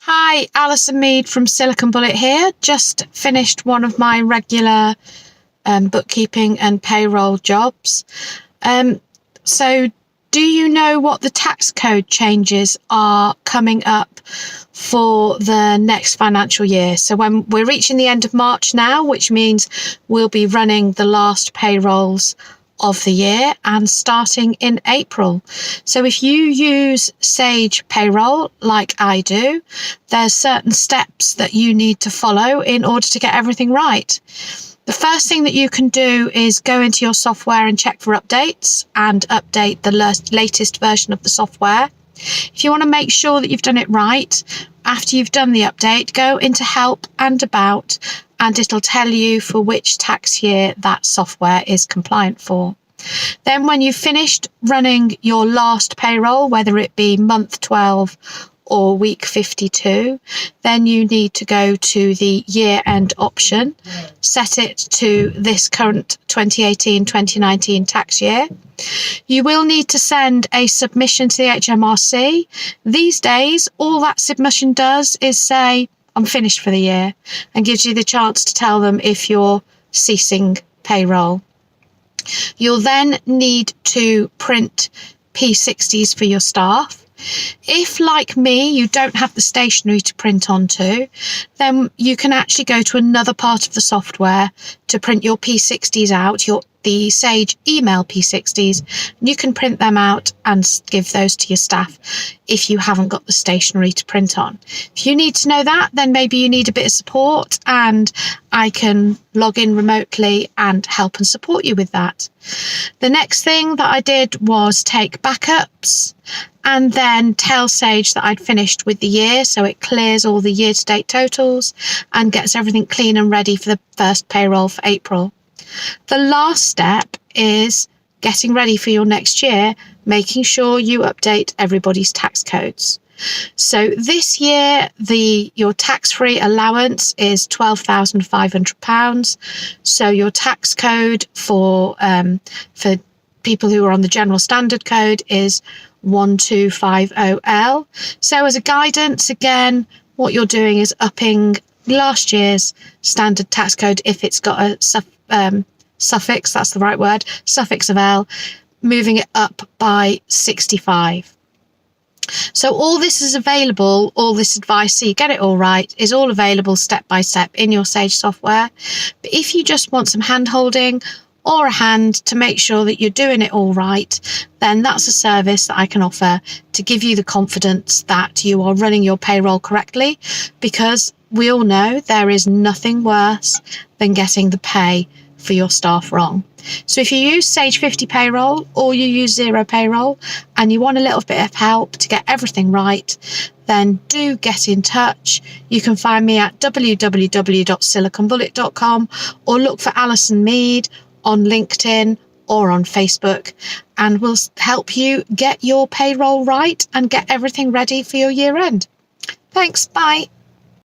Hi, Alison Mead from Silicon Bullet here. Just finished one of my regular bookkeeping and payroll jobs. So do you know what the tax code changes are coming up for the next financial year? So when we're reaching the end of March now, which means we'll be running the last payrolls of the year and starting in April. So if you use Sage Payroll like I do, there's certain steps that you need to follow in order to get everything right. The first thing that you can do is go into your software and check for updates and update the latest version of the software. If you want to make sure that you've done it right, after you've done the update, go into Help and About, and it'll tell you for which tax year that software is compliant for. Then when you've finished running your last payroll, whether it be month 12 or week 52, then you need to go to the year-end option, set it to this current 2018-2019 tax year. You will need to send a submission to the HMRC. These days, all that submission does is say, I'm finished for the year, and gives you the chance to tell them if you're ceasing payroll. You'll then need to print P60s for your staff. If, like me, you don't have the stationery to print onto, then you can actually go to another part of the software to print your P60s out, the Sage email P60s. You can print them out and give those to your staff if you haven't got the stationery to print on. If you need to know that, then maybe you need a bit of support, and I can log in remotely and help and support you with that. The next thing that I did was take backups and then tell Sage that I'd finished with the year, so it clears all the year-to-date totals and gets everything clean and ready for the first payroll for April. The last step is getting ready for your next year, making sure you update everybody's tax codes. So this year, your tax-free allowance is £12,500. So your tax code for people who are on the general standard code is 1250L. So as a guidance, again, what you're doing is upping last year's standard tax code if it's got a suffix, that's the right word, suffix of L, moving it up by 65. So all this is available, all this advice, so you get it all right, is all available step by step in your Sage software. But if you just want some hand holding or a hand to make sure that you're doing it all right, then that's a service that I can offer to give you the confidence that you are running your payroll correctly, because we all know there is nothing worse than getting the pay for your staff wrong. So if you use Sage 50 Payroll or you use Xero Payroll and you want a little bit of help to get everything right, then do get in touch. You can find me at www.siliconbullet.com or look for Alison Mead on LinkedIn or on Facebook, and we'll help you get your payroll right and get everything ready for your year end. Thanks, bye.